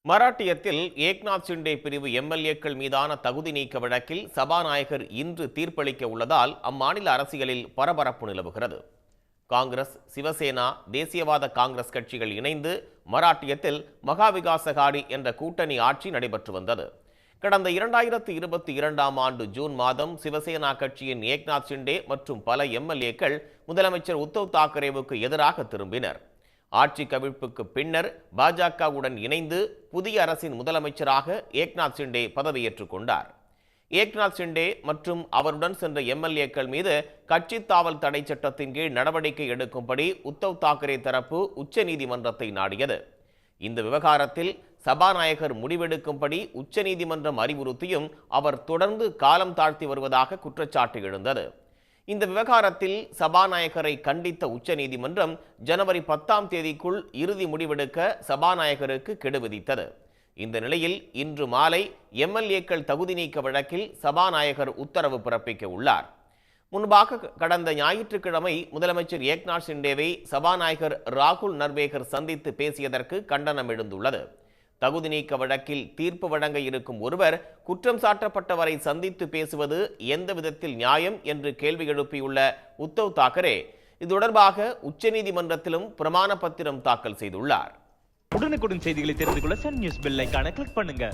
மராட்டியத்தில் ஏக்நாத் ஷிண்டே பிரிவு எம்எல்ஏக்கள் மீதான தகுதி நீக்க வழக்கில் சபாநாயகர் இன்று தீர்ப்பளிக்க உள்ளதால் அம்மாநில அரசியலில் பரபரப்பு நிலவுகிறது. காங்கிரஸ், சிவசேனா, தேசியவாத காங்கிரஸ் கட்சிகள் இணைந்து மராட்டியத்தில் மகாவிகாஸ் அகாடி என்ற கூட்டணி ஆட்சி நடைபெற்று வந்தது. கடந்த 2022ஆம் ஆண்டு ஜூன் மாதம் சிவசேனா கட்சியின் ஏக்நாத் ஷிண்டே மற்றும் பல எம்எல்ஏக்கள் முதலமைச்சர் உத்தவ் தாக்கரேவுக்கு எதிராக திரும்பினர். ஆட்சி கவிழ்ப்புக்கு பின்னர் பாஜகவுடன் இணைந்து புதிய அரசின் முதலமைச்சராக ஏக்நாத் ஷிண்டே பதவியேற்றுக் கொண்டார். ஏக்நாத் ஷிண்டே மற்றும் அவருடன் சென்ற எம்எல்ஏக்கள் மீது கட்சி தாவல் தடை சட்டத்தின் கீழ் நடவடிக்கை எடுக்கும்படி உத்தவ் தாக்கரே தரப்பு உச்சநீதிமன்றத்தை நாடியது. இந்த விவகாரத்தில் சபாநாயகர் முடிவெடுக்கும்படி உச்சநீதிமன்றம் அறிவுறுத்தியும் அவர் தொடர்ந்து காலம் தாழ்த்தி வருவதாக குற்றச்சாட்டு எழுந்தது. இந்த விவகாரத்தில் சபாநாயகரை கண்டித்த உச்சநீதிமன்றம் ஜனவரி 10ஆம் தேதிக்குள் இறுதி முடிவெடுக்க சபாநாயகருக்கு கெடு விதித்தது. இந்த நிலையில் இன்று மாலை எம்எல்ஏக்கள் தகுதி நீக்க வழக்கில் சபாநாயகர் உத்தரவு பிறப்பிக்க உள்ளார். முன்பாக கடந்த ஞாயிற்றுக்கிழமை முதலமைச்சர் ஏக்நாத் ஷிண்டேவை சபாநாயகர் ராகுல் நர்வேகர் சந்தித்து பேசியதற்கு கண்டனம் எழுந்துள்ளது. தகுதி நீக்க வழக்கில் தீர்ப்பு வழங்க இருக்கும் ஒருவர் குற்றம் சாட்டப்பட்டவரை சந்தித்து பேசுவது எந்த விதத்தில் நியாயம் என்று கேள்வி எழுப்பியுள்ள உத்தவ் தாக்கரே இது தொடர்பாக உச்சநீதிமன்றத்திலும் பிரமாண பத்திரம் தாக்கல் செய்துள்ளார். உடனுக்குடன் செய்திகளை தெரிந்து கொள்ள சன் நியூஸ் பெல் ஐகானை கிளிக் பண்ணுங்க.